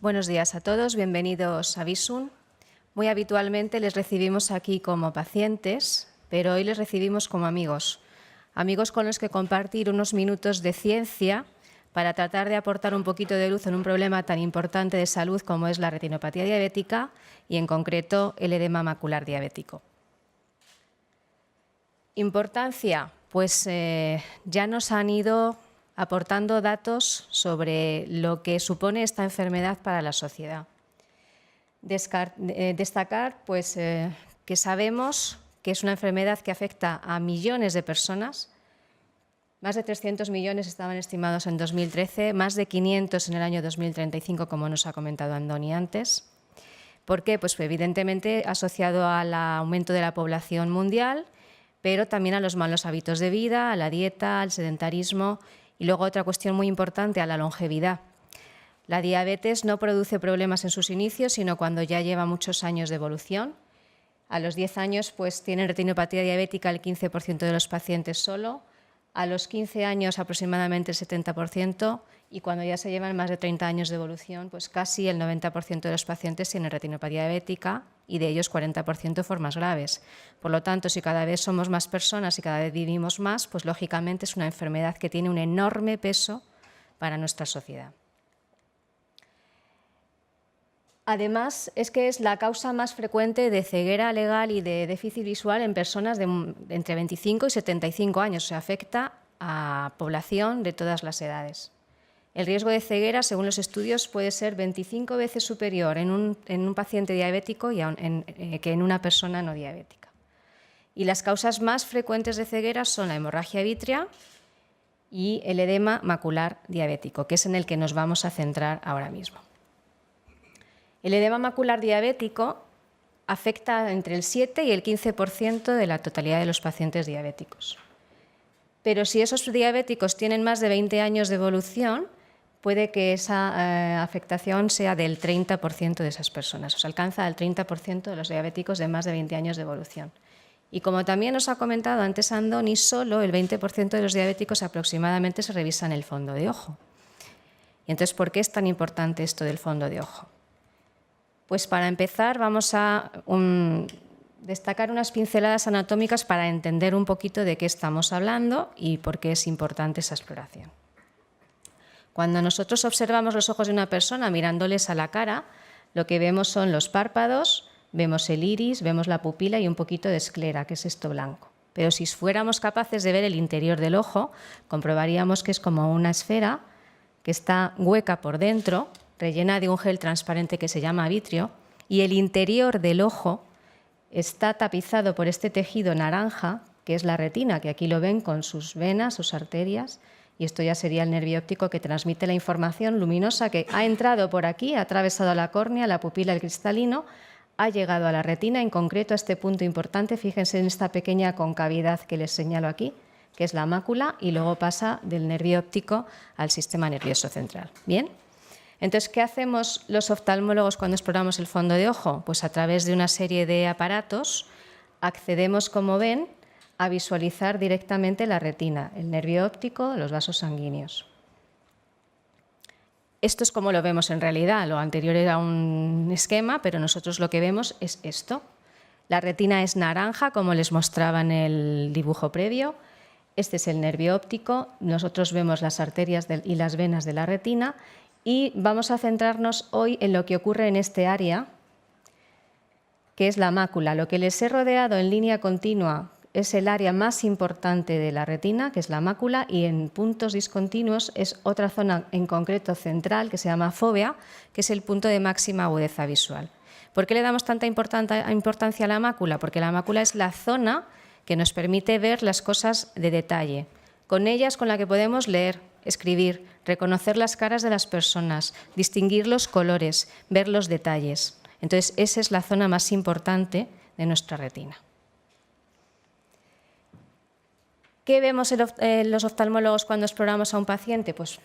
Buenos días a todos, bienvenidos a Visun. Muy habitualmente les recibimos aquí como pacientes, pero hoy les recibimos como amigos. Amigos con los que compartir unos minutos de ciencia para tratar de aportar un poquito de luz en un problema tan importante de salud como es la retinopatía diabética y en concreto el edema macular diabético. Importancia, pues ya nos han ido aportando datos sobre lo que supone esta enfermedad para la sociedad. Destacar pues, que sabemos que es una enfermedad que afecta a millones de personas. Más de 300 millones estaban estimados en 2013, más de 500 en el año 2035, como nos ha comentado Andoni antes. ¿Por qué? Pues evidentemente asociado al aumento de la población mundial, pero también a los malos hábitos de vida, a la dieta, al sedentarismo y luego otra cuestión muy importante, a la longevidad. La diabetes no produce problemas en sus inicios, sino cuando ya lleva muchos años de evolución. A los 10 años pues, tienen retinopatía diabética el 15% de los pacientes solo, a los 15 años aproximadamente el 70% y cuando ya se llevan más de 30 años de evolución, pues casi el 90% de los pacientes tienen retinopatía diabética y de ellos 40% formas graves. Por lo tanto, si cada vez somos más personas y cada vez vivimos más, pues lógicamente es una enfermedad que tiene un enorme peso para nuestra sociedad. Además, es que es la causa más frecuente de ceguera legal y de déficit visual en personas de entre 25 y 75 años. O sea, afecta a población de todas las edades. El riesgo de ceguera, según los estudios, puede ser 25 veces superior en un paciente diabético que en una persona no diabética. Y las causas más frecuentes de ceguera son la hemorragia vítrea y el edema macular diabético, que es en el que nos vamos a centrar ahora mismo. El edema macular diabético afecta entre el 7 y el 15% de la totalidad de los pacientes diabéticos. Pero si esos diabéticos tienen más de 20 años de evolución, puede que esa afectación sea del 30% de esas personas. O sea, alcanza el 30% de los diabéticos de más de 20 años de evolución. Y como también nos ha comentado antes Andoni, solo el 20% de los diabéticos aproximadamente se revisan el fondo de ojo. Y entonces, ¿por qué es tan importante esto del fondo de ojo? Pues para empezar vamos a destacar unas pinceladas anatómicas para entender un poquito de qué estamos hablando y por qué es importante esa exploración. Cuando nosotros observamos los ojos de una persona mirándoles a la cara, lo que vemos son los párpados, vemos el iris, vemos la pupila y un poquito de esclera, que es esto blanco. Pero si fuéramos capaces de ver el interior del ojo, comprobaríamos que es como una esfera que está hueca por dentro, rellena de un gel transparente que se llama vitrio, y el interior del ojo está tapizado por este tejido naranja, que es la retina, que aquí lo ven con sus venas, sus arterias, y esto ya sería el nervio óptico que transmite la información luminosa que ha entrado por aquí, ha atravesado la córnea, la pupila, el cristalino, ha llegado a la retina, en concreto a este punto importante, fíjense en esta pequeña concavidad que les señalo aquí, que es la mácula, y luego pasa del nervio óptico al sistema nervioso central. ¿Bien? Entonces, ¿qué hacemos los oftalmólogos cuando exploramos el fondo de ojo? Pues a través de una serie de aparatos accedemos, como ven, a visualizar directamente la retina, el nervio óptico, los vasos sanguíneos. Esto es como lo vemos en realidad, lo anterior era un esquema, pero nosotros lo que vemos es esto. La retina es naranja, como les mostraba en el dibujo previo. Este es el nervio óptico, nosotros vemos las arterias y las venas de la retina y vamos a centrarnos hoy en lo que ocurre en este área, que es la mácula. Lo que les he rodeado en línea continua es el área más importante de la retina, que es la mácula, y en puntos discontinuos es otra zona en concreto central, que se llama fóvea, que es el punto de máxima agudeza visual. ¿Por qué le damos tanta importancia a la mácula? Porque la mácula es la zona que nos permite ver las cosas de detalle. Con ella es con la que podemos leer, escribir, reconocer las caras de las personas, distinguir los colores, ver los detalles. Entonces, esa es la zona más importante de nuestra retina. ¿Qué vemos los oftalmólogos cuando exploramos a un paciente? Pues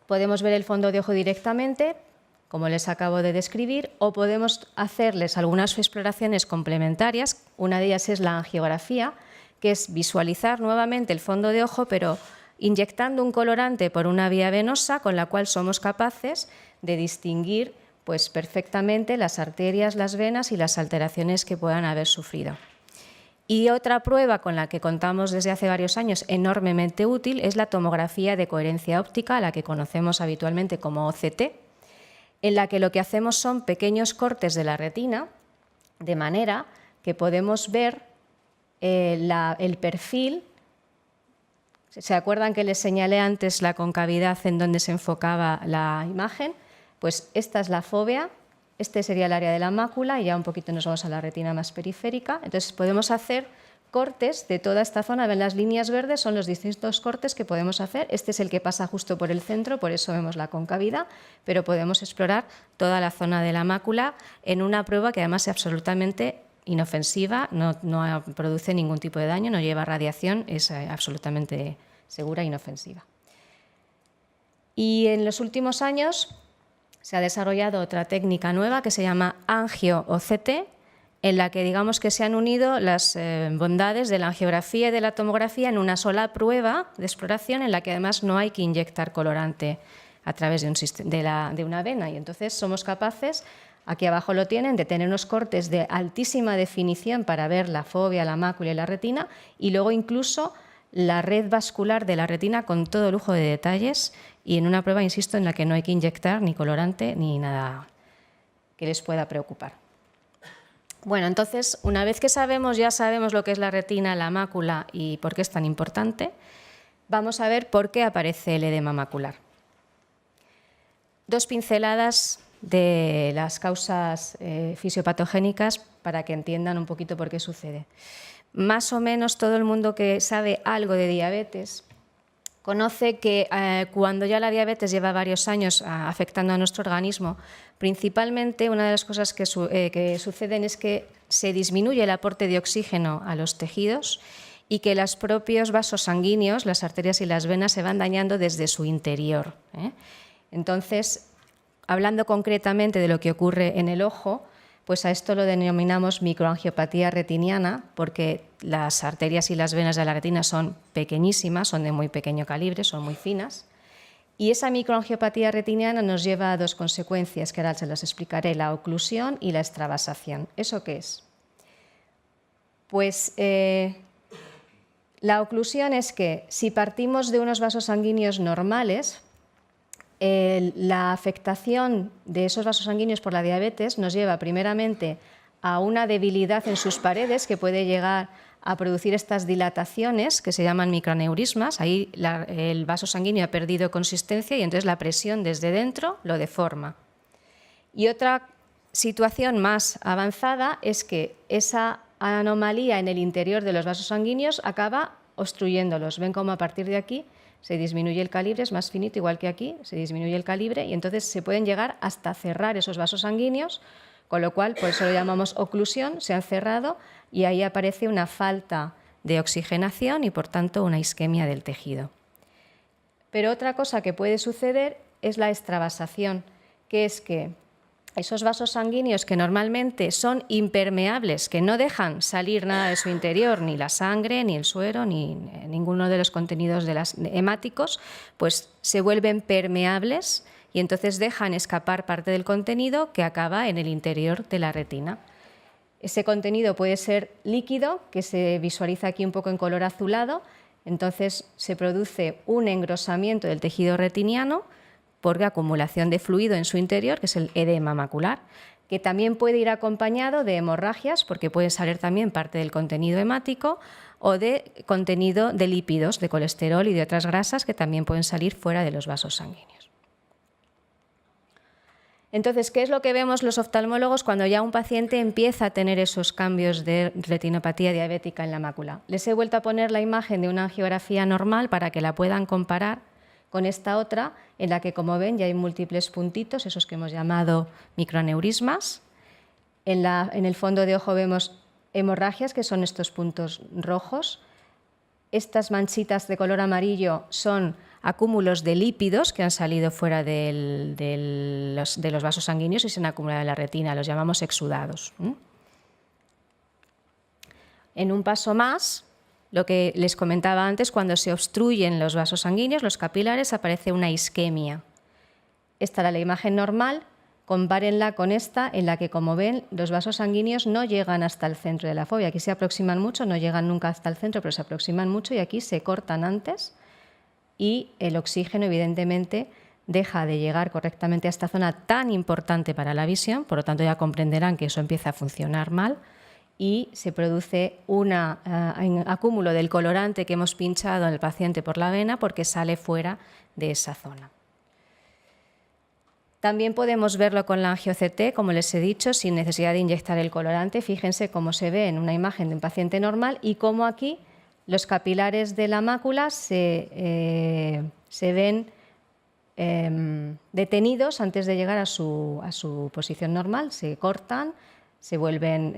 podemos ver el fondo de ojo directamente, como les acabo de describir, o podemos hacerles algunas exploraciones complementarias. Una de ellas es la angiografía, que es visualizar nuevamente el fondo de ojo, pero inyectando un colorante por una vía venosa con la cual somos capaces de distinguir pues, perfectamente las arterias, las venas y las alteraciones que puedan haber sufrido. Y otra prueba con la que contamos desde hace varios años enormemente útil es la tomografía de coherencia óptica, la que conocemos habitualmente como OCT, en la que lo que hacemos son pequeños cortes de la retina, de manera que podemos ver el perfil. ¿Se acuerdan que les señalé antes la concavidad en donde se enfocaba la imagen? Pues esta es la fóvea, este sería el área de la mácula y ya un poquito nos vamos a la retina más periférica. Entonces podemos hacer cortes de toda esta zona. Ven, las líneas verdes son los distintos cortes que podemos hacer. Este es el que pasa justo por el centro, por eso vemos la concavidad, pero podemos explorar toda la zona de la mácula en una prueba que además es absolutamente inofensiva, no produce ningún tipo de daño, no lleva radiación, es absolutamente segura e inofensiva. Y en los últimos años se ha desarrollado otra técnica nueva que se llama angio-OCT, en la que digamos que se han unido las bondades de la angiografía y de la tomografía en una sola prueba de exploración en la que además no hay que inyectar colorante a través de una vena. Y entonces somos capaces, aquí abajo lo tienen, de tener unos cortes de altísima definición para ver la fóvea, la mácula y la retina, y luego incluso la red vascular de la retina con todo lujo de detalles, y en una prueba, insisto, en la que no hay que inyectar ni colorante ni nada que les pueda preocupar. Bueno, entonces, una vez que ya sabemos lo que es la retina, la mácula y por qué es tan importante, vamos a ver por qué aparece el edema macular. Dos pinceladas de las causas fisiopatogénicas para que entiendan un poquito por qué sucede. Más o menos todo el mundo que sabe algo de diabetes conoce que cuando ya la diabetes lleva varios años afectando a nuestro organismo, principalmente una de las cosas que suceden es que se disminuye el aporte de oxígeno a los tejidos y que los propios vasos sanguíneos, las arterias y las venas, se van dañando desde su interior. Entonces, hablando concretamente de lo que ocurre en el ojo, pues a esto lo denominamos microangiopatía retiniana, porque las arterias y las venas de la retina son pequeñísimas, son de muy pequeño calibre, son muy finas. Y esa microangiopatía retiniana nos lleva a dos consecuencias, que ahora se las explicaré, la oclusión y la extravasación. ¿Eso qué es? Pues la oclusión es que si partimos de unos vasos sanguíneos normales, la afectación de esos vasos sanguíneos por la diabetes nos lleva primeramente a una debilidad en sus paredes que puede llegar a producir estas dilataciones que se llaman microaneurismas. Ahí el vaso sanguíneo ha perdido consistencia y entonces la presión desde dentro lo deforma. Y otra situación más avanzada es que esa anomalía en el interior de los vasos sanguíneos acaba obstruyéndolos. Ven cómo a partir de aquí se disminuye el calibre, es más finito, igual que aquí, se disminuye el calibre y entonces se pueden llegar hasta cerrar esos vasos sanguíneos, con lo cual, por eso lo llamamos oclusión, se han cerrado y ahí aparece una falta de oxigenación y, por tanto, una isquemia del tejido. Pero otra cosa que puede suceder es la extravasación, que es que esos vasos sanguíneos que normalmente son impermeables, que no dejan salir nada de su interior, ni la sangre, ni el suero, ni ninguno de los contenidos hemáticos, pues se vuelven permeables y entonces dejan escapar parte del contenido que acaba en el interior de la retina. Ese contenido puede ser líquido, que se visualiza aquí un poco en color azulado, entonces se produce un engrosamiento del tejido retiniano por acumulación de fluido en su interior, que es el edema macular, que también puede ir acompañado de hemorragias, porque puede salir también parte del contenido hemático, o de contenido de lípidos, de colesterol y de otras grasas que también pueden salir fuera de los vasos sanguíneos. Entonces, ¿qué es lo que vemos los oftalmólogos cuando ya un paciente empieza a tener esos cambios de retinopatía diabética en la mácula? Les he vuelto a poner la imagen de una angiografía normal para que la puedan comparar con esta otra, en la que, como ven, ya hay múltiples puntitos, esos que hemos llamado microaneurismas. En el fondo de ojo vemos hemorragias, que son estos puntos rojos. Estas manchitas de color amarillo son acúmulos de lípidos que han salido fuera de los vasos sanguíneos y se han acumulado en la retina, los llamamos exudados. En un paso más, Lo que les comentaba antes, cuando se obstruyen los vasos sanguíneos, los capilares, aparece una isquemia. Esta era la imagen normal, compárenla con esta, en la que, como ven, los vasos sanguíneos no llegan hasta el centro de la fobia. Aquí se aproximan mucho, no llegan nunca hasta el centro, pero se aproximan mucho y aquí se cortan antes y el oxígeno, evidentemente, deja de llegar correctamente a esta zona tan importante para la visión, por lo tanto ya comprenderán que eso empieza a funcionar mal y se produce un acúmulo del colorante que hemos pinchado en el paciente por la vena porque sale fuera de esa zona. También podemos verlo con la angio-CT, como les he dicho, sin necesidad de inyectar el colorante. Fíjense cómo se ve en una imagen de un paciente normal y cómo aquí los capilares de la mácula se ven detenidos antes de llegar a su posición normal, se cortan, se vuelven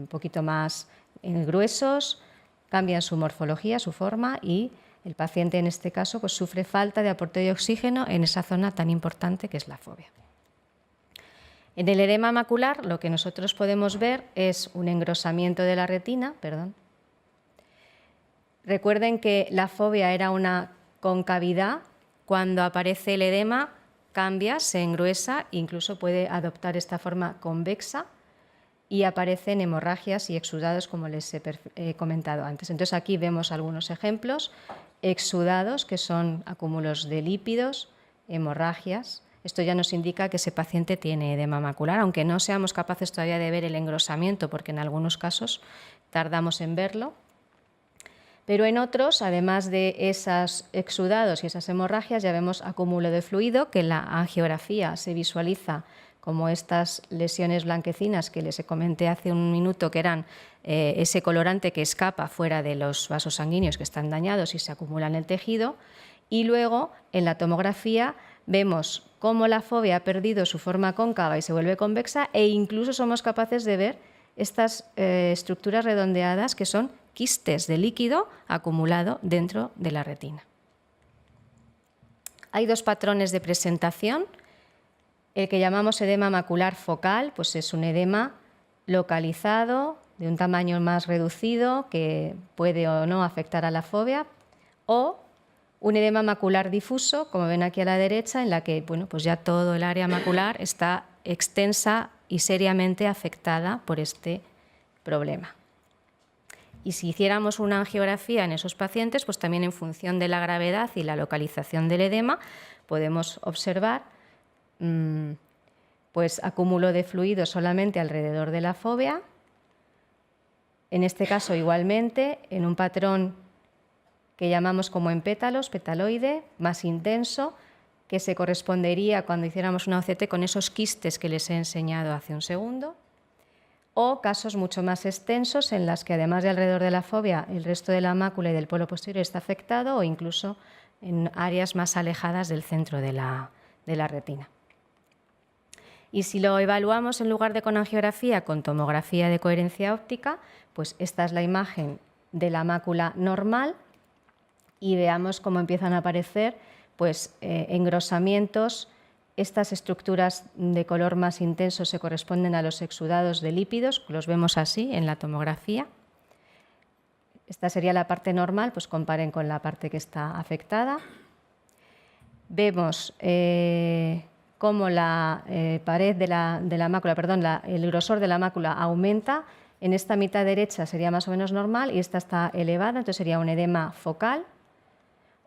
un poquito más gruesos, cambian su morfología, su forma y el paciente en este caso pues, sufre falta de aporte de oxígeno en esa zona tan importante que es la fobia. En el edema macular lo que nosotros podemos ver es un engrosamiento de la retina. Recuerden que la fobia era una concavidad. Cuando aparece el edema cambia, se engruesa, incluso puede adoptar esta forma convexa y aparecen hemorragias y exudados como les he comentado antes. Entonces aquí vemos algunos ejemplos, exudados que son acúmulos de lípidos, hemorragias. Esto ya nos indica que ese paciente tiene edema macular, aunque no seamos capaces todavía de ver el engrosamiento porque en algunos casos tardamos en verlo. Pero en otros, además de esos exudados y esas hemorragias, ya vemos acúmulo de fluido, que en la angiografía se visualiza como estas lesiones blanquecinas que les comenté hace un minuto, que eran ese colorante que escapa fuera de los vasos sanguíneos que están dañados y se acumula en el tejido. Y luego, en la tomografía, vemos cómo la fobia ha perdido su forma cóncava y se vuelve convexa e incluso somos capaces de ver estas estructuras redondeadas que son quistes de líquido acumulado dentro de la retina. Hay dos patrones de presentación. El que llamamos edema macular focal, pues es un edema localizado, de un tamaño más reducido, que puede o no afectar a la fobia, o un edema macular difuso, como ven aquí a la derecha, en la que pues ya todo el área macular está extensa y seriamente afectada por este problema. Y si hiciéramos una angiografía en esos pacientes, pues también en función de la gravedad y la localización del edema, podemos observar pues acúmulo de fluido solamente alrededor de la fóvea. En este caso, igualmente, en un patrón que llamamos como en pétalos, petaloide, más intenso, que se correspondería cuando hiciéramos una OCT con esos quistes que les he enseñado hace un segundo. O casos mucho más extensos en las que además de alrededor de la fobia el resto de la mácula y del polo posterior está afectado o incluso en áreas más alejadas del centro de la retina. Y si lo evaluamos en lugar de con angiografía, con tomografía de coherencia óptica, pues esta es la imagen de la mácula normal y veamos cómo empiezan a aparecer pues, engrosamientos. Estas estructuras de color más intenso se corresponden a los exudados de lípidos, los vemos así en la tomografía. Esta sería la parte normal, pues comparen con la parte que está afectada. Vemos cómo la pared de la mácula, el grosor de la mácula aumenta. En esta mitad derecha sería más o menos normal y esta está elevada, entonces sería un edema focal.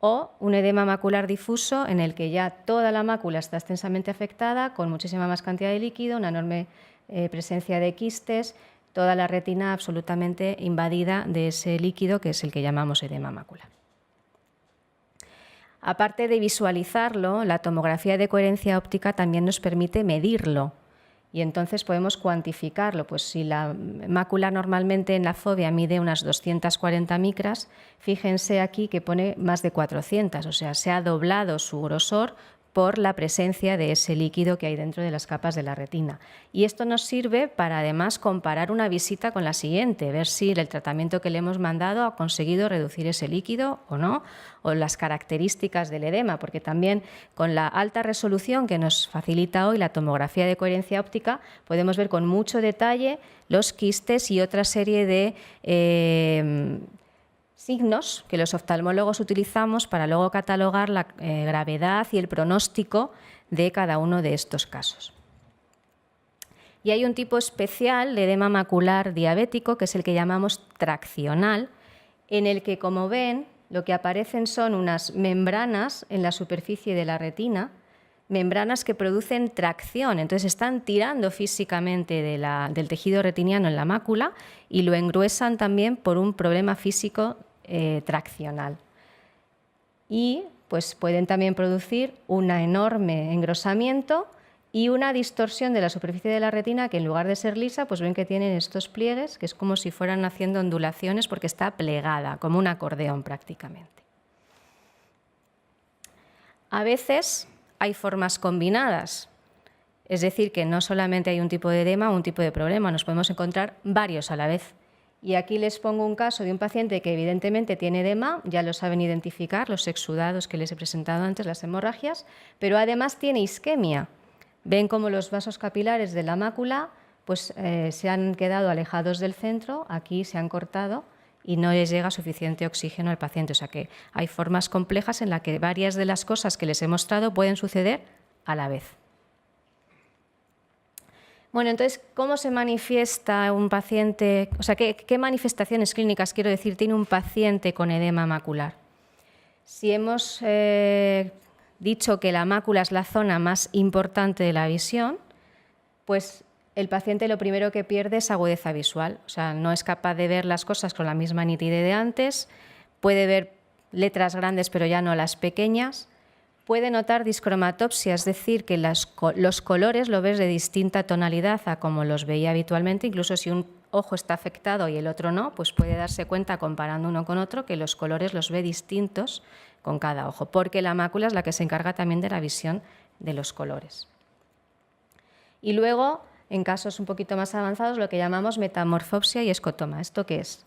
O un edema macular difuso en el que ya toda la mácula está extensamente afectada, con muchísima más cantidad de líquido, una enorme presencia de quistes, toda la retina absolutamente invadida de ese líquido que es el que llamamos edema macular. Aparte de visualizarlo, la tomografía de coherencia óptica también nos permite medirlo. Y entonces podemos cuantificarlo. Pues si la mácula normalmente en la fobia mide unas 240 micras, fíjense aquí que pone más de 400, o sea, se ha doblado su grosor por la presencia de ese líquido que hay dentro de las capas de la retina. Y esto nos sirve para además comparar una visita con la siguiente, ver si el tratamiento que le hemos mandado ha conseguido reducir ese líquido o no, o las características del edema, porque también con la alta resolución que nos facilita hoy la tomografía de coherencia óptica podemos ver con mucho detalle los quistes y otra serie de signos que los oftalmólogos utilizamos para luego catalogar la gravedad y el pronóstico de cada uno de estos casos. Y hay un tipo especial de edema macular diabético, que es el que llamamos traccional, en el que, como ven, lo que aparecen son unas membranas en la superficie de la retina, membranas que producen tracción, entonces están tirando físicamente del tejido retiniano en la mácula y lo engruesan también por un problema físico traccional. Y pues pueden también producir un enorme engrosamiento y una distorsión de la superficie de la retina que, en lugar de ser lisa, pues ven que tienen estos pliegues, que es como si fueran haciendo ondulaciones porque está plegada, como un acordeón prácticamente. A veces hay formas combinadas, es decir, que no solamente hay un tipo de edema o un tipo de problema, nos podemos encontrar varios a la vez. Y aquí les pongo un caso de un paciente que evidentemente tiene edema, ya lo saben identificar, los exudados que les he presentado antes, las hemorragias, pero además tiene isquemia. Ven cómo los vasos capilares de la mácula pues, se han quedado alejados del centro, aquí se han cortado y no les llega suficiente oxígeno al paciente. O sea que hay formas complejas en las que varias de las cosas que les he mostrado pueden suceder a la vez. Bueno, entonces, ¿cómo se manifiesta un paciente? O sea, ¿qué manifestaciones clínicas, quiero decir, tiene un paciente con edema macular? Si hemos dicho que la mácula es la zona más importante de la visión, pues el paciente lo primero que pierde es agudeza visual. O sea, no es capaz de ver las cosas con la misma nitidez de antes, puede ver letras grandes pero ya no las pequeñas, puede notar discromatopsia, es decir, que los colores lo ves de distinta tonalidad a como los veía habitualmente, incluso si un ojo está afectado y el otro no, pues puede darse cuenta comparando uno con otro que los colores los ve distintos con cada ojo, porque la mácula es la que se encarga también de la visión de los colores. Y luego, en casos un poquito más avanzados, lo que llamamos metamorfopsia y escotoma. ¿Esto qué es?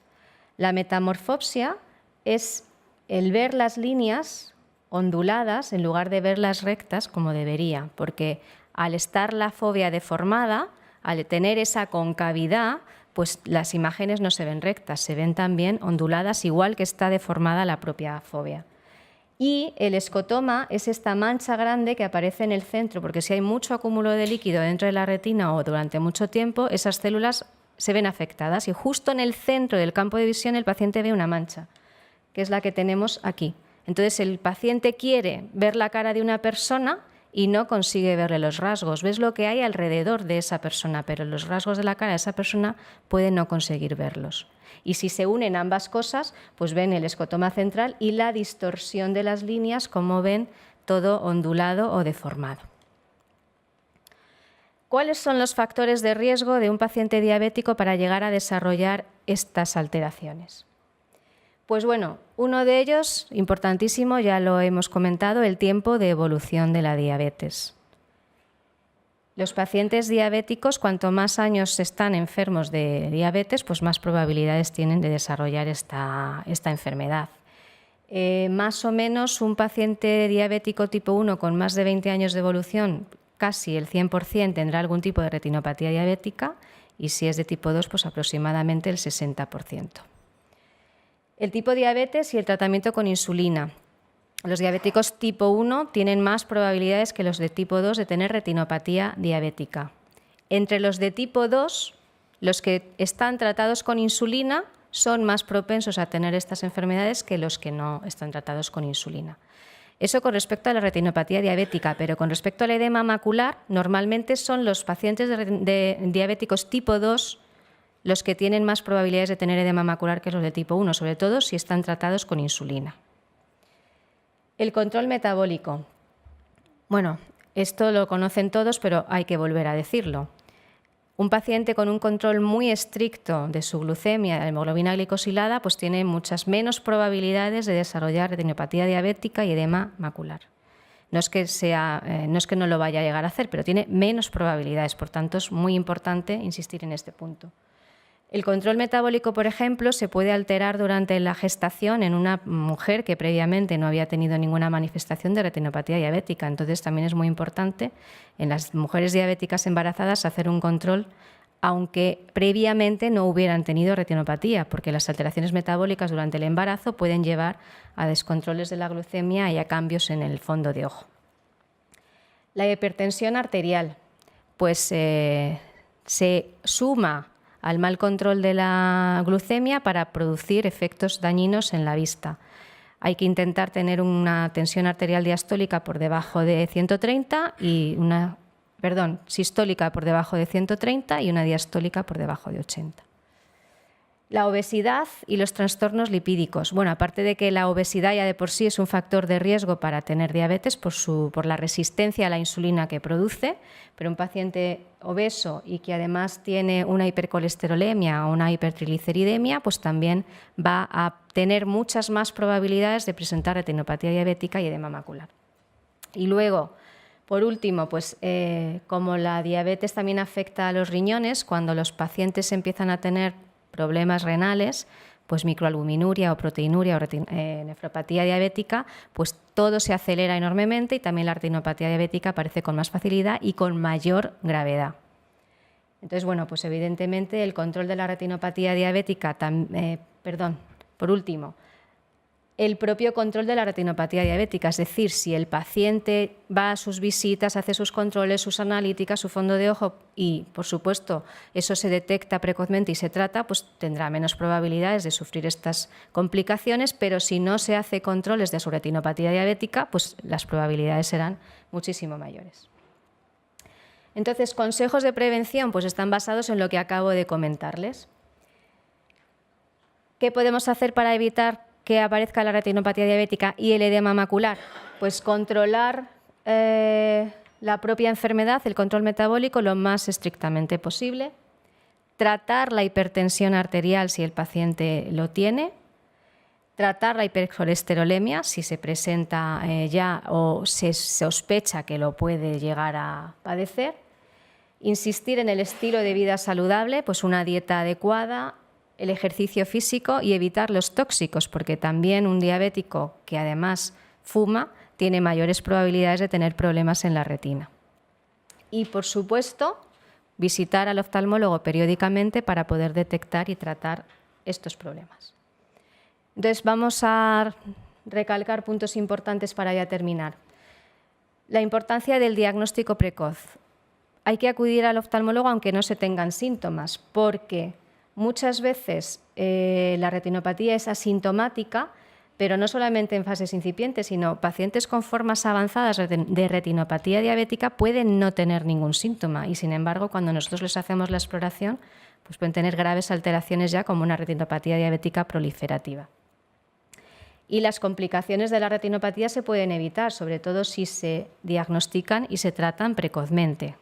La metamorfopsia es el ver las líneas onduladas en lugar de verlas rectas como debería, porque al estar la fovea deformada, al tener esa concavidad, pues las imágenes no se ven rectas, se ven también onduladas, igual que está deformada la propia fovea. Y el escotoma es esta mancha grande que aparece en el centro, porque si hay mucho acúmulo de líquido dentro de la retina o durante mucho tiempo, esas células se ven afectadas y justo en el centro del campo de visión el paciente ve una mancha, que es la que tenemos aquí. Entonces el paciente quiere ver la cara de una persona y no consigue verle los rasgos. Ves lo que hay alrededor de esa persona, pero los rasgos de la cara de esa persona puede no conseguir verlos. Y si se unen ambas cosas, pues ven el escotoma central y la distorsión de las líneas, como ven, todo ondulado o deformado. ¿Cuáles son los factores de riesgo de un paciente diabético para llegar a desarrollar estas alteraciones? Pues bueno, uno de ellos, importantísimo, ya lo hemos comentado, el tiempo de evolución de la diabetes. Los pacientes diabéticos, cuanto más años están enfermos de diabetes, pues más probabilidades tienen de desarrollar esta enfermedad. Más o menos un paciente diabético tipo 1 con más de 20 años de evolución, casi el 100% tendrá algún tipo de retinopatía diabética y si es de tipo 2, pues aproximadamente el 60%. El tipo diabetes y el tratamiento con insulina. Los diabéticos tipo 1 tienen más probabilidades que los de tipo 2 de tener retinopatía diabética. Entre los de tipo 2, los que están tratados con insulina son más propensos a tener estas enfermedades que los que no están tratados con insulina. Eso con respecto a la retinopatía diabética, pero con respecto al edema macular, normalmente son los pacientes de diabéticos tipo 2 los que tienen más probabilidades de tener edema macular que los de tipo 1, sobre todo si están tratados con insulina. El control metabólico. Bueno, esto lo conocen todos, pero hay que volver a decirlo. Un paciente con un control muy estricto de su glucemia, de hemoglobina glicosilada, pues tiene muchas menos probabilidades de desarrollar retinopatía diabética y edema macular. No es que no lo vaya a llegar a hacer, pero tiene menos probabilidades. Por tanto, es muy importante insistir en este punto. El control metabólico, por ejemplo, se puede alterar durante la gestación en una mujer que previamente no había tenido ninguna manifestación de retinopatía diabética. Entonces, también es muy importante en las mujeres diabéticas embarazadas hacer un control aunque previamente no hubieran tenido retinopatía, porque las alteraciones metabólicas durante el embarazo pueden llevar a descontroles de la glucemia y a cambios en el fondo de ojo. La hipertensión arterial, pues se suma al mal control de la glucemia para producir efectos dañinos en la vista. Hay que intentar tener una tensión arterial diastólica por debajo de 130 y sistólica por debajo de 130 y una diastólica por debajo de 80. La obesidad y los trastornos lipídicos. Bueno, aparte de que la obesidad ya de por sí es un factor de riesgo para tener diabetes por la resistencia a la insulina que produce, pero un paciente obeso y que además tiene una hipercolesterolemia o una hipertrigliceridemia, pues también va a tener muchas más probabilidades de presentar retinopatía diabética y edema macular. Y luego, por último, pues como la diabetes también afecta a los riñones, cuando los pacientes empiezan a tener problemas renales, pues microalbuminuria o proteinuria o nefropatía diabética, pues todo se acelera enormemente y también la retinopatía diabética aparece con más facilidad y con mayor gravedad. Entonces, bueno, pues evidentemente el control de la retinopatía diabética, por último, el propio control de la retinopatía diabética, es decir, si el paciente va a sus visitas, hace sus controles, sus analíticas, su fondo de ojo y, por supuesto, eso se detecta precozmente y se trata, pues tendrá menos probabilidades de sufrir estas complicaciones, pero si no se hace controles de su retinopatía diabética, pues las probabilidades serán muchísimo mayores. Entonces, consejos de prevención pues están basados en lo que acabo de comentarles. ¿Qué podemos hacer para evitar que aparezca la retinopatía diabética y el edema macular? Pues controlar la propia enfermedad, el control metabólico, lo más estrictamente posible. Tratar la hipertensión arterial si el paciente lo tiene. Tratar la hipercolesterolemia si se presenta ya o se sospecha que lo puede llegar a padecer. Insistir en el estilo de vida saludable, pues una dieta adecuada, el ejercicio físico y evitar los tóxicos, porque también un diabético que además fuma tiene mayores probabilidades de tener problemas en la retina. Y, por supuesto, visitar al oftalmólogo periódicamente para poder detectar y tratar estos problemas. Entonces, vamos a recalcar puntos importantes para ya terminar. La importancia del diagnóstico precoz. Hay que acudir al oftalmólogo aunque no se tengan síntomas, porque muchas veces la retinopatía es asintomática, pero no solamente en fases incipientes, sino pacientes con formas avanzadas de retinopatía diabética pueden no tener ningún síntoma y, sin embargo, cuando nosotros les hacemos la exploración, pues pueden tener graves alteraciones ya como una retinopatía diabética proliferativa. Y las complicaciones de la retinopatía se pueden evitar, sobre todo si se diagnostican y se tratan precozmente.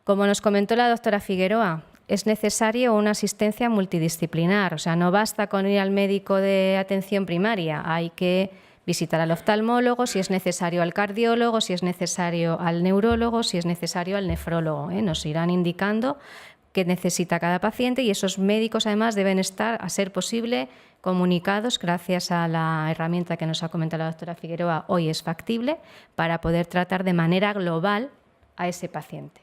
Como nos comentó la doctora Figueroa, es necesario una asistencia multidisciplinar, o sea, no basta con ir al médico de atención primaria, hay que visitar al oftalmólogo, si es necesario al cardiólogo, si es necesario al neurólogo, si es necesario al nefrólogo. Nos irán indicando qué necesita cada paciente y esos médicos además deben estar, a ser posible, comunicados gracias a la herramienta que nos ha comentado la doctora Figueroa, hoy es factible, para poder tratar de manera global a ese paciente.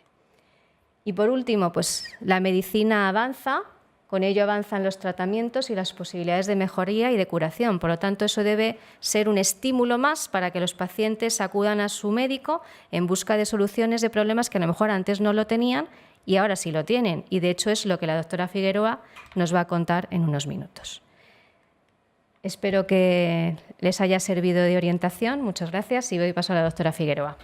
Y por último, pues la medicina avanza, con ello avanzan los tratamientos y las posibilidades de mejoría y de curación. Por lo tanto, eso debe ser un estímulo más para que los pacientes acudan a su médico en busca de soluciones de problemas que a lo mejor antes no lo tenían y ahora sí lo tienen. Y de hecho es lo que la doctora Figueroa nos va a contar en unos minutos. Espero que les haya servido de orientación. Muchas gracias y doy paso a la doctora Figueroa.